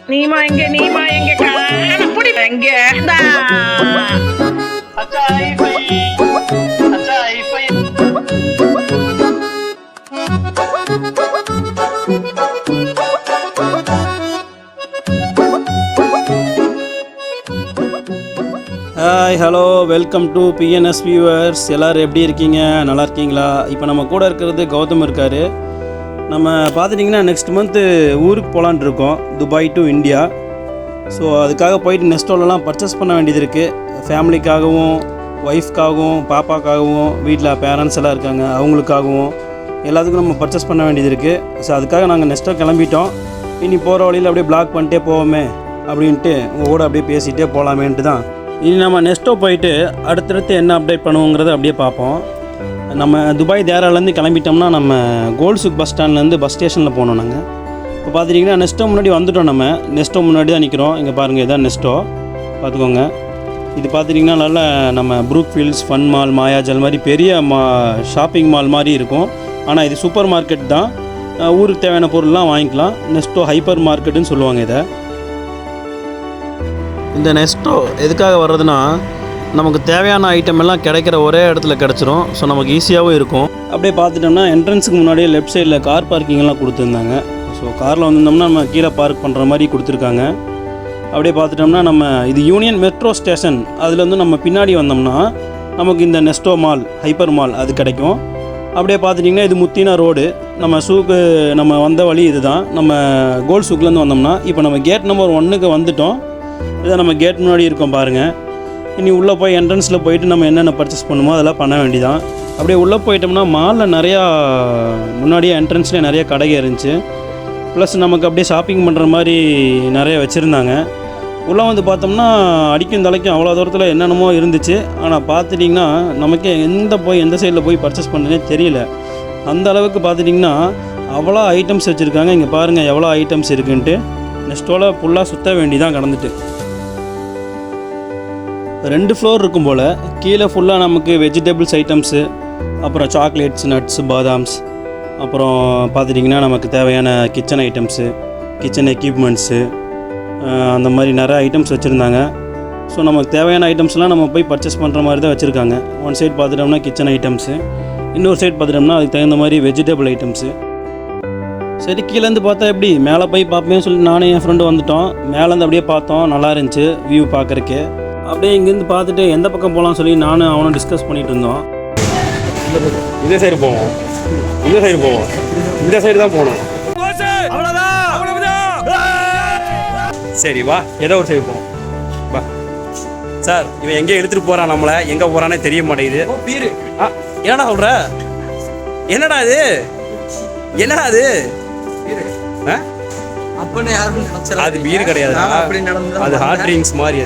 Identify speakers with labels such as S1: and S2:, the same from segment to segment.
S1: நீமா எங்க காண புடி எங்க
S2: hi hello welcome to BNS viewers. எல்லோரும் எப்படி இருக்கீங்க? நல்லா இருக்கீங்களா? இப்போ நம்ம கூட இருக்கிறது கௌதம் இருக்கார். நம்ம பார்த்துட்டிங்கன்னா நெக்ஸ்ட் மந்த்து ஊருக்கு போகலான் இருக்கோம், துபாய் டு இந்தியா. ஸோ அதுக்காக போயிட்டு நெஸ்டோலலாம் பர்ச்சேஸ் பண்ண வேண்டியது இருக்குது. ஃபேமிலிக்காகவும், ஒய்ஃப்காகவும், பாப்பாக்காகவும், வீட்டில் பேரண்ட்ஸ் எல்லாம் இருக்காங்க அவங்களுக்காகவும் எல்லாத்துக்கும் நம்ம பர்ச்சேஸ் பண்ண வேண்டியது இருக்குது. ஸோ அதுக்காக நாங்கள் நெக்ஸ்ட்டோ கிளம்பிட்டோம். இனி போகிற வழியில் அப்படியே பிளாக் பண்ணிட்டே போவோமே அப்படின்ட்டு உங்கள் கூட அப்படியே பேசிகிட்டே போகலாமேன்ட்டு தான். இனி நம்ம நெக்ஸ்ட்டோ போயிட்டு அடுத்தடுத்து என்ன அப்டேட் பண்ணுவோங்கிறத அப்படியே பார்ப்போம். நம்ம துபாய் தேராலேருந்து கிளம்பிட்டோம்னா நம்ம கோல்சுக் பஸ் ஸ்டாண்ட்லேருந்து பஸ் ஸ்டேஷனில் போனோம். நாங்கள் இப்போ பார்த்துட்டிங்கன்னா நெஸ்ட்டோ முன்னாடி வந்துவிட்டோம். நம்ம நெஸ்ட்டோ முன்னாடி தான் நிற்கிறோம். இங்கே பாருங்கள், இதான் நெஸ்ட்டோ, பார்த்துக்கோங்க. இது பார்த்துட்டிங்கன்னா நல்ல நம்ம ப்ரூக் ஃபீல்ட்ஸ், ஃபன் மால், மாயாஜல் மாதிரி பெரிய ஷாப்பிங் மால் மாதிரி இருக்கும். ஆனால் இது சூப்பர் மார்க்கெட் தான். ஊருக்கு தேவையான பொருள்லாம் வாங்கிக்கலாம். நெஸ்ட்டோ ஹைப்பர் மார்க்கெட்டுன்னு சொல்லுவாங்க இதை. இந்த நெஸ்ட்டோ எதுக்காக வர்றதுன்னா, நமக்கு தேவையான ஐட்டம் எல்லாம் கிடைக்கிற ஒரே இடத்துல கிடச்சிரும். ஸோ நமக்கு ஈஸியாகவும் இருக்கும். அப்படியே பார்த்துட்டோம்னா என்ட்ரன்ஸுக்கு முன்னாடியே லெஃப்ட் சைடில் கார் பார்க்கிங்கெல்லாம் கொடுத்துருந்தாங்க. ஸோ காரில் வந்திருந்தோம்னா நம்ம கீழே பார்க் பண்ணுற மாதிரி கொடுத்துருக்காங்க. அப்படியே பார்த்துட்டோம்னா நம்ம இது யூனியன் மெட்ரோ ஸ்டேஷன், அதுலேருந்து நம்ம பின்னாடி வந்தோம்னா நமக்கு இந்த நெஸ்ட்டோ மால், ஹைப்பர் மால் அது கிடைக்கும். அப்படியே பார்த்துட்டிங்கன்னா இது முத்தினா ரோடு. நம்ம சூக்கு நம்ம வந்த வழி இது தான். நம்ம கோல்ட் சூக்லேருந்து வந்தோம்னா இப்போ நம்ம கேட் நம்பர் 1க்கு வந்துவிட்டோம். இதை நம்ம கேட் முன்னாடி இருக்கோம் பாருங்கள். இனி உள்ளே போய் என்ட்ரன்ஸில் போயிட்டு நம்ம என்னென்ன பர்ச்சேஸ் பண்ணுமோ அதெல்லாம் பண்ண வேண்டியதான். அப்படியே உள்ளே போயிட்டோம்னா மாலில் நிறையா முன்னாடியே என்ட்ரன்ஸ்லேயே நிறைய கடைகள் இருந்துச்சு. ப்ளஸ் நமக்கு அப்படியே ஷாப்பிங் பண்ணுற மாதிரி நிறைய வச்சுருந்தாங்க. உள்ளே வந்து பார்த்தோம்னா அடிக்கும் தலைக்கும் அவ்வளோ தூரத்தில் என்னென்னமோ இருந்துச்சு. ஆனால் பார்த்துட்டிங்கன்னா நமக்கே எந்த சைடில் போய் பர்ச்சேஸ் பண்ணுறதுனே தெரியல. அந்த அளவுக்கு பார்த்துட்டிங்கன்னா அவ்வளோ ஐட்டம்ஸ் வச்சுருக்காங்க. இங்கே பாருங்கள் எவ்வளோ ஐட்டம்ஸ் இருக்குன்ட்டு. நெக்ஸ்ட்டோட ஃபுல்லாக சுற்ற வேண்டி தான் கடந்துட்டு 2 ஃப்ளோர் இருக்கும் போல். கீழே ஃபுல்லாக நமக்கு வெஜிடபிள்ஸ் ஐட்டம்ஸு, அப்புறம் சாக்லேட்ஸ், நட்ஸு, பாதாம்ஸ், அப்புறம் பார்த்துட்டிங்கன்னா நமக்கு தேவையான கிச்சன் ஐட்டம்ஸு, கிச்சன் எக்யூப்மெண்ட்ஸு, அந்த மாதிரி நிறைய ஐட்டம்ஸ் வச்சுருந்தாங்க. ஸோ நமக்கு தேவையான ஐட்டம்ஸ்லாம் நம்ம போய் பர்ச்சேஸ் பண்ணுற மாதிரி தான் வச்சுருக்காங்க. ஒன் சைட் பார்த்துட்டோம்னா கிச்சன் ஐட்டம்ஸு, இன்னொரு சைட் பார்த்துட்டோம்னா அதுக்கு தகுந்த மாதிரி வெஜிடபிள் ஐட்டம்ஸு. சரி, கீழேருந்து பார்த்தா எப்படி மேலே போய் பார்ப்பேன்னு சொல்லி நானும் என் ஃப்ரெண்டு வந்துட்டோம். மேலேருந்து அப்படியே பார்த்தோம், நல்லா இருந்துச்சு வியூ பார்க்குறக்கு. அப்படியே இங்கேருந்து பார்த்துட்டு எந்த பக்கம் போகலான்னு சொல்லி நானும் அவனும் டிஸ்கஸ் பண்ணிகிட்டு இருந்தோம்.
S3: இந்த சைடு போவோம், இந்த சைடு போவோம், இந்த சைடு தான் போகணும். சரி வா, ஏதோ ஒரு சைடு போவோம். வா சார், இவன் எங்கே எடுத்துகிட்டு போகிறான், நம்மளை எங்கே போகிறானே தெரிய மாட்டேங்குது. என்னடா சொல்கிற? என்னடா இது? என்னடா அது? அது பீர் கிடையாது, அது ஹார்ட் ட்ரிங்க்ஸ் மாதிரி.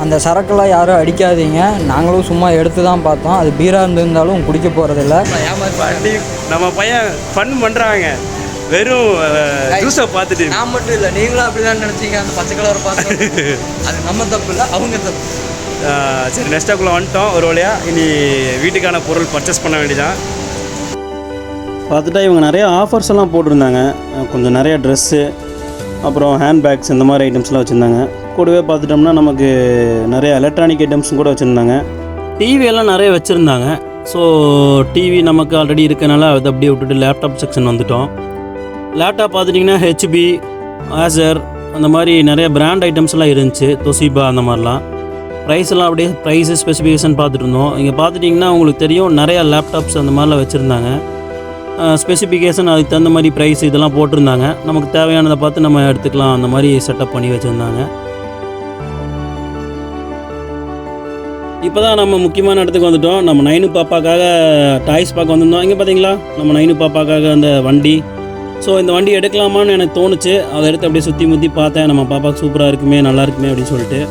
S4: அந்த சரக்கெல்லாம் யாரும் அடிக்காதீங்க. நாங்களும் சும்மா எடுத்து தான் பார்த்தோம். அது பீராக இருந்திருந்தாலும் குடிக்க போகிறதில்ல.
S3: நம்ம பையன் ஃபன் பண்ணுறாங்க, வெறும் ஜூஸை பார்த்துட்டு.
S5: நான் மட்டும் இல்லை, நீங்களும் அப்படி தான் நினச்சிங்க. அந்த பச்சை கலர் பார்த்து அது நம்ம தப்பு இல்லை, அவங்க தப்பு.
S3: சரி, நெக்ஸ்ட்டாக்குள்ளே வந்துட்டோம் ஒரு வழியாக. இனி வீட்டுக்கான பொருள் பர்ச்சேஸ் பண்ண வேண்டியதான்.
S2: பார்த்துட்டா இவங்க நிறைய ஆஃபர்ஸ் எல்லாம் போட்டிருந்தாங்க. கொஞ்சம் நிறைய ட்ரெஸ்ஸு, அப்புறம் ஹேண்ட்பேக்ஸ், இந்த மாதிரி ஐட்டம்ஸ்லாம் வச்சுருந்தாங்க. கூடவே பார்த்துட்டோம்னா நமக்கு நிறைய எலக்ட்ரானிக் ஐட்டம்ஸும் கூட வச்சுருந்தாங்க. டிவியெல்லாம் நிறைய வச்சுருந்தாங்க. ஸோ டிவி நமக்கு ஆல்ரெடி இருக்கனால அதை அப்படியே விட்டுட்டு லேப்டாப் செக்ஷன் வந்துவிட்டோம். லேப்டாப் பார்த்துட்டிங்கன்னா ஹெச்பி, ஆசர், அந்த மாதிரி நிறைய பிராண்ட் ஐட்டம்ஸ்லாம் இருந்துச்சு. தொசிபா அந்த மாதிரிலாம். ப்ரைஸ்லாம் அப்படியே ப்ரைஸு ஸ்பெசிஃபிகேஷன் பார்த்துட்டு இருந்தோம். இங்கே பார்த்துட்டிங்கன்னா உங்களுக்கு தெரியும் நிறையா லேப்டாப்ஸ் அந்த மாதிரிலாம் வச்சுருந்தாங்க. ஸ்பெசிஃபிகேஷன் அதுக்கு தகுந்த மாதிரி ப்ரைஸ் இதெல்லாம் போட்டிருந்தாங்க. நமக்கு தேவையானதை பார்த்து நம்ம எடுத்துக்கலாம், அந்த மாதிரி செட்டப் பண்ணி வச்சுருந்தாங்க. இப்போ தான் நம்ம முக்கியமான இடத்துக்கு வந்துவிட்டோம். நம்ம நைனு பாப்பாக்காக டாய்ஸ் பார்க்க வந்திருந்தோம். இங்கே பார்த்தீங்களா நம்ம நைனு பாப்பாக்காக அந்த வண்டி. ஸோ இந்த வண்டி எடுக்கலாமான்னு எனக்கு தோணுச்சு. அதை எடுத்து அப்படியே சுற்றி முற்றி பார்த்தேன். நம்ம பாப்பாவுக்கு சூப்பராக இருக்குமே, நல்லா இருக்குமே அப்படின்னு சொல்லிட்டு.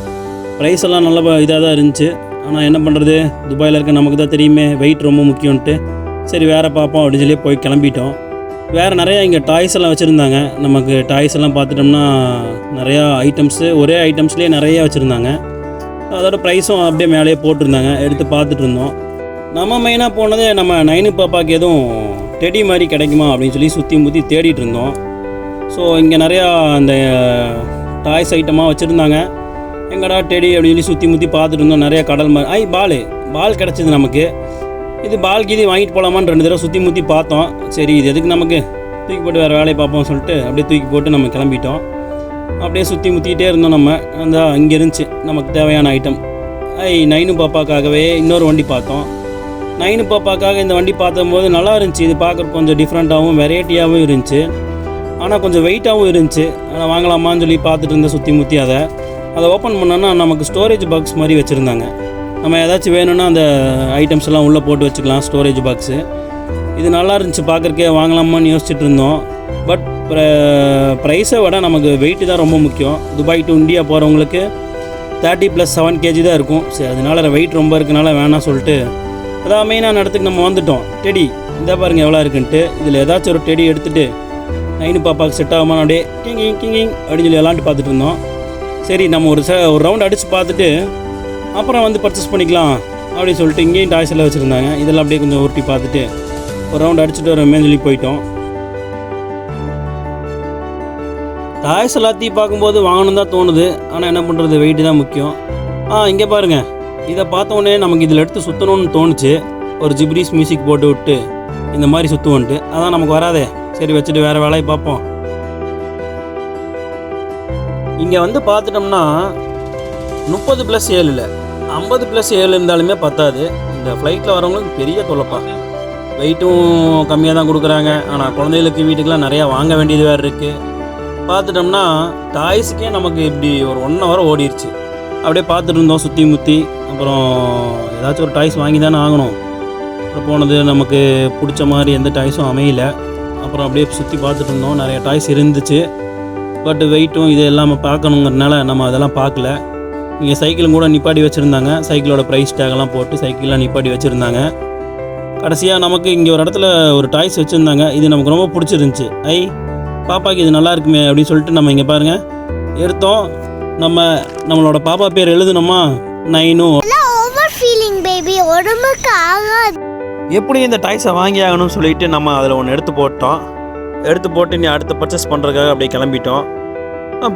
S2: ப்ரைஸ் எல்லாம் நல்ல இதாக தான் இருந்துச்சு. ஆனால் என்ன பண்ணுறது, துபாயில் இருக்க நமக்கு தான் தெரியுமே, வெயிட் ரொம்ப முக்கியம்ன்ட்டு சரி வேறு பார்ப்போம் அப்படின்னு சொல்லி போய் கிளம்பிட்டோம். வேறு நிறையா இங்கே டாய்ஸ் எல்லாம் வச்சுருந்தாங்க. நமக்கு டாய்ஸ் எல்லாம் பார்த்துட்டோம்னா நிறையா ஐட்டம்ஸு, ஒரே ஐட்டம்ஸ்லேயே நிறையா வச்சுருந்தாங்க. அதோட ப்ரைஸும் அப்படியே மேலேயே போட்டிருந்தாங்க, எடுத்து பார்த்துட்டு இருந்தோம். நம்ம மெயினாக போனதே நம்ம நைனு பாப்பாவுக்கு எதுவும் டெடி மாதிரி கிடைக்குமா அப்படின்னு சொல்லி சுற்றி முற்றி தேடிட்டு இருந்தோம். ஸோ இங்கே நிறையா அந்த டாய்ஸ் ஐட்டமாக வச்சுருந்தாங்க. எங்கடா டெடி அப்படின்னு சொல்லி சுற்றி முற்றி பார்த்துட்டு இருந்தோம். நிறையா கடல் மாதிரி பால் கிடச்சிது நமக்கு. இது பால் கீதி வாங்கிட்டு போகலாமான்னு 2 தடவை சுற்றி முற்றி பார்த்தோம். சரி இது எதுக்கு நமக்கு, தூக்கி போட்டு வேறு வேலையை பார்ப்போம் சொல்லிட்டு அப்படியே தூக்கி போட்டு நம்ம கிளம்பிட்டோம். அப்படியே சுற்றி முற்றிக்கிட்டே இருந்தோம். நம்ம அந்த இங்கே இருந்துச்சு நமக்கு தேவையான ஐட்டம். நைனு பாப்பாக்காகவே இன்னொரு வண்டி பார்த்தோம். நைனு பாப்பாக்காக இந்த வண்டி பார்த்தம்போது நல்லா இருந்துச்சு. இது பார்க்குறக்கு கொஞ்சம் டிஃப்ரெண்ட்டாகவும் வெரைட்டியாகவும் இருந்துச்சு. ஆனால் கொஞ்சம் வெயிட்டாகவும் இருந்துச்சு. ஆனால் வாங்கலாமான்னு சொல்லி பார்த்துட்டு இருந்தேன் சுற்றி முற்றி. அதை ஓப்பன் பண்ணோன்னா நமக்கு ஸ்டோரேஜ் பாக்ஸ் மாதிரி வச்சுருந்தாங்க. நம்ம ஏதாச்சும் வேணும்னா அந்த ஐட்டம்ஸ் எல்லாம் உள்ளே போட்டு வச்சுக்கலாம், ஸ்டோரேஜ் பாக்ஸு. இது நல்லா இருந்துச்சு பார்க்குறக்கே, வாங்கலாமான்னு யோசிச்சுட்டு இருந்தோம். பட் ப்ரைஸை விட நமக்கு வெயிட்டு தான் ரொம்ப முக்கியம். துபாய் டு இந்தியா போகிறவங்களுக்கு 30+7 kg தான் இருக்கும். சரி அதனால் வெயிட் ரொம்ப இருக்கனால வேணாம் சொல்லிட்டு அதான் மெயினான இடத்துக்கு நம்ம வந்துட்டோம். டெடி இந்த பாருங்கள் எவ்வளோ இருக்குன்ட்டு. இதில் ஏதாச்சும் ஒரு டெடி எடுத்துகிட்டு நைனு பாப்பாவுக்கு செட் ஆகுமா அப்படியே கிங்கிங் அப்படின்னு சொல்லி விளாண்டு பார்த்துட்டு இருந்தோம். சரி நம்ம ஒரு ரவுண்ட் அடித்து பார்த்துட்டு அப்புறம் வந்து பர்ச்சேஸ் பண்ணிக்கலாம் அப்படின்னு சொல்லிட்டு இங்கேயும் டாய்ஸ் எல்லாம் வச்சுருந்தாங்க. இதெல்லாம் அப்படியே கொஞ்சம் உருட்டி பார்த்துட்டு ஒரு ரவுண்ட் அடிச்சுட்டு வரமே சொல்லி போயிட்டோம். டாய்ஸ் எல்லாத்தையும் பார்க்கும்போது வாங்கணும் தான் தோணுது. ஆனால் என்ன பண்ணுறது, வெயிட்டு தான் முக்கியம். இங்கே பாருங்கள், இதை பார்த்தோன்னே நமக்கு இதில் எடுத்து சுற்றணும்னு தோணுச்சு. ஒரு ஜிப்ரீஸ் மியூசிக் போட்டு விட்டு இந்த மாதிரி சுற்றுவோன்ட்டு. அதான் நமக்கு வராதே, சரி வச்சுட்டு வேறு வேலையை பார்ப்போம். இங்கே வந்து பார்த்துட்டோம்னா 30+7 இல்லை, 50+7 இருந்தாலுமே பத்தாது. இந்த ஃப்ளைட்டில் வரவங்களுக்கு பெரிய தொலைப்பா. வெயிட்டும் கம்மியாக தான் கொடுக்குறாங்க. ஆனால் குழந்தைகளுக்கு வீட்டுக்கெலாம் நிறையா வாங்க வேண்டியது வேறு இருக்குது. பார்த்துட்டோம்னா டாய்ஸுக்கே நமக்கு இப்படி ஒரு 1 hour ஓடிடுச்சு. அப்படியே பார்த்துட்டு இருந்தோம் சுற்றி முற்றி. அப்புறம் ஏதாச்சும் ஒரு டாய்ஸ் வாங்கி தானே ஆகணும். அப்புறம் போனது நமக்கு பிடிச்ச மாதிரி எந்த டாய்ஸும் அமையல. அப்புறம் அப்படியே சுற்றி பார்த்துட்டு இருந்தோம். நிறைய டாய்ஸ் இருந்துச்சு. பட் வெயிட்டும் இது எல்லாமே பார்க்கணுங்கிறதுனால நம்ம அதெல்லாம் பார்க்கல. இங்கே சைக்கிளும் கூட நிப்பாட்டி வச்சுருந்தாங்க. சைக்கிளோட ப்ரைஸ் டேகெல்லாம் போட்டு சைக்கிளெலாம் நிப்பாட்டி வச்சுருந்தாங்க. கடைசியாக நமக்கு இங்கே ஒரு இடத்துல ஒரு டாய்ஸ் வச்சுருந்தாங்க. இது நமக்கு ரொம்ப பிடிச்சிருந்துச்சி. பாப்பாக்கு இது நல்லா இருக்குமே அப்படின்னு சொல்லிட்டு நம்ம இங்கே பாருங்கள் எடுத்தோம். நம்மளோட பாப்பா பேர் எழுதுனோமா, நைனு. எப்படி இந்த டாய்ஸை வாங்கி ஆகணும்னு சொல்லிட்டு நம்ம அதில் ஒன்று எடுத்து போட்டு நீ அடுத்து பர்ச்சேஸ் பண்ணுறதுக்காக அப்படியே கிளம்பிட்டோம்.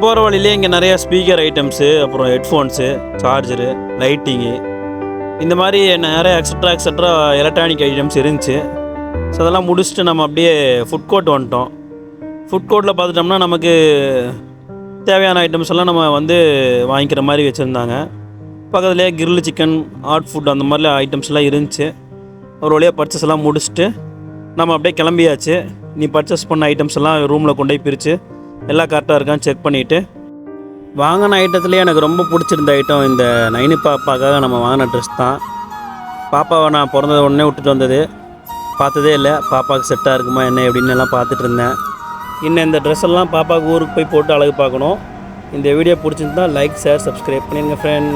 S2: போகிற வழியிலே இங்கே நிறையா ஸ்பீக்கர் ஐட்டம்ஸு, அப்புறம் ஹெட்ஃபோன்ஸு, சார்ஜரு, லைட்டிங்கு, இந்த மாதிரி நிறைய எக்ஸட்ரா எலக்ட்ரானிக் ஐட்டம்ஸ் இருந்துச்சு. ஸோ அதெல்லாம் முடிச்சுட்டு நம்ம அப்படியே ஃபுட் கோர்ட் வந்துட்டோம். ஃபுட் கோர்ட்டில் பார்த்துட்டோம்னா நமக்கு தேவையான ஐட்டம்ஸ் எல்லாம் நம்ம வந்து வாங்கிக்கிற மாதிரி வச்சுருந்தாங்க. பக்கத்துலேயே கிரில் சிக்கன், ஹாட் ஃபுட் அந்த மாதிரிலாம் ஐட்டம்ஸ்லாம் இருந்துச்சு. ஒரு வழியாக பர்ச்சேஸ் எல்லாம் முடிச்சுட்டு நம்ம அப்படியே கிளம்பியாச்சு. நீ பர்ச்சேஸ் பண்ண ஐட்டம்ஸ் எல்லாம் ரூமில் கொண்டு போய் பிரித்து எல்லாம் கரெக்டாக இருக்கான்னு செக் பண்ணிவிட்டு, வாங்கின ஐட்டத்துலேயே எனக்கு ரொம்ப பிடிச்சிருந்த ஐட்டம் இந்த நைனு பாப்பாக்காக நம்ம வாங்கின ட்ரெஸ் தான். பாப்பாவை நான் பிறந்தது உடனே விட்டுட்டு வந்தது, பார்த்ததே இல்லை. பாப்பாவுக்கு செட்டாக இருக்குமா என்ன எப்படின்னு எல்லாம் பார்த்துட்டு இருந்தேன். இன்னும் இந்த ட்ரெஸ் எல்லாம் பாப்பாவுக்கு ஊருக்கு போய் போட்டு அழகு பார்க்கணும். இந்த வீடியோ பிடிச்சிருந்தா லைக், ஷேர், சப்ஸ்கிரைப் பண்ணிடுங்க ஃப்ரெண்ட்.